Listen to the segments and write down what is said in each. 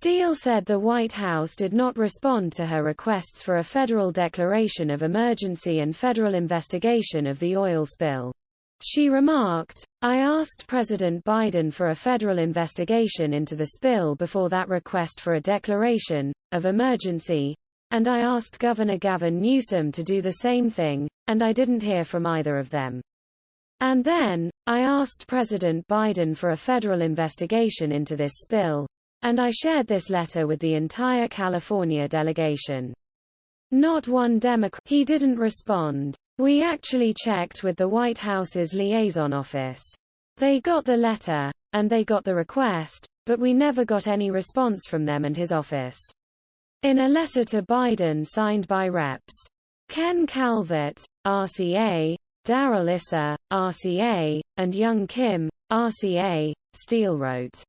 Steele said the White House did not respond to her requests for a federal declaration of emergency and federal investigation of the oil spill. She remarked, "I asked President Biden for a federal investigation into the spill before that request for a declaration of emergency, and I asked Governor Gavin Newsom to do the same thing, and I didn't hear from either of them. And then, I asked President Biden for a federal investigation into this spill, and I shared this letter with the entire California delegation. Not one Democrat." He didn't respond. "We actually checked with the White House's liaison office. They got the letter, and they got the request, but we never got any response from them and his office." In a letter to Biden signed by Reps. Ken Calvert, RCA, Darrell Issa, RCA, and Young Kim, RCA, Steele wrote,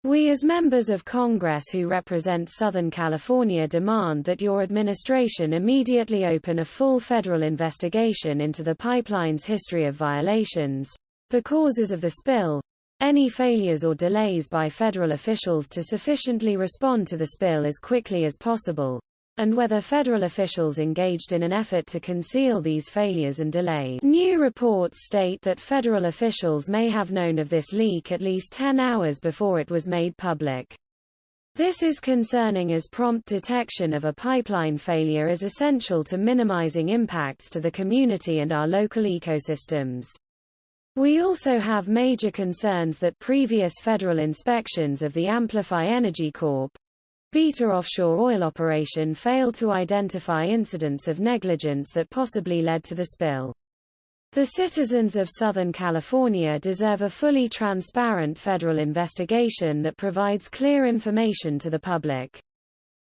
"We as members of Congress who represent Southern California demand that your administration immediately open a full federal investigation into the pipeline's history of violations, the causes of the spill, any failures or delays by federal officials to sufficiently respond to the spill as quickly as possible, and whether federal officials engaged in an effort to conceal these failures and delays." New reports state that federal officials may have known of this leak at least 10 hours before it was made public. This is concerning as prompt detection of a pipeline failure is essential to minimizing impacts to the community and our local ecosystems. We also have major concerns that previous federal inspections of the Amplify Energy Corp. Beta offshore oil operation failed to identify incidents of negligence that possibly led to the spill. The citizens of Southern California deserve a fully transparent federal investigation that provides clear information to the public.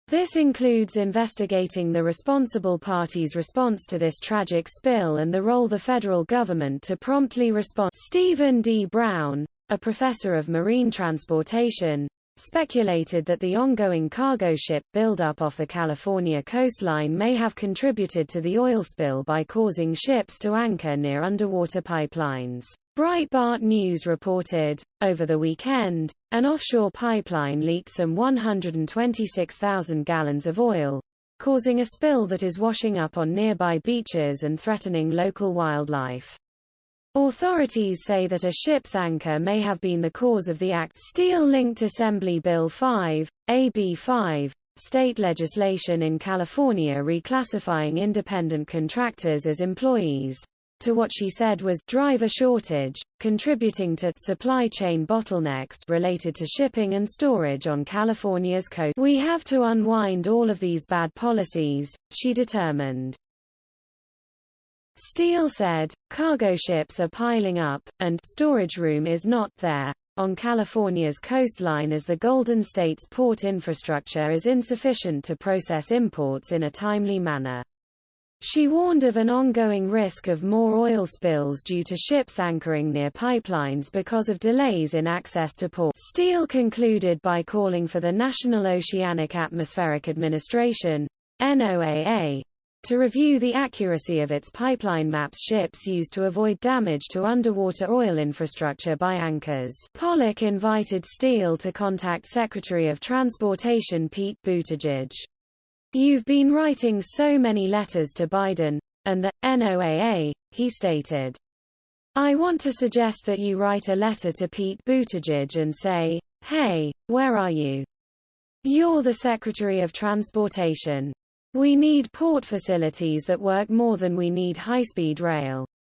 This includes investigating the responsible party's response to this tragic spill and the role the federal government to promptly respond. Stephen D. Brown, a professor of marine transportation, speculated that the ongoing cargo ship buildup off the California coastline may have contributed to the oil spill by causing ships to anchor near underwater pipelines. Breitbart News reported, over the weekend, an offshore pipeline leaked some 126,000 gallons of oil, causing a spill that is washing up on nearby beaches and threatening local wildlife. Authorities say that a ship's anchor may have been the cause of the act. Steele-linked Assembly Bill 5, AB 5, state legislation in California reclassifying independent contractors as employees, to what she said was driver shortage, contributing to supply chain bottlenecks related to shipping and storage on California's coast. "We have to unwind all of these bad policies," she determined. Steele said, "Cargo ships are piling up, and storage room is not there on California's coastline as the Golden State's port infrastructure is insufficient to process imports in a timely manner." She warned of an ongoing risk of more oil spills due to ships anchoring near pipelines because of delays in access to ports. Steele concluded by calling for the National Oceanic Atmospheric Administration, NOAA, to review the accuracy of its pipeline maps ships use to avoid damage to underwater oil infrastructure by anchors. Pollak invited Steele to contact Secretary of Transportation Pete Buttigieg. "You've been writing so many letters to Biden and the NOAA," he stated. "I want to suggest that you write a letter to Pete Buttigieg and say, 'Hey, where are you? You're the Secretary of Transportation. We need port facilities that work more than we need high-speed rail.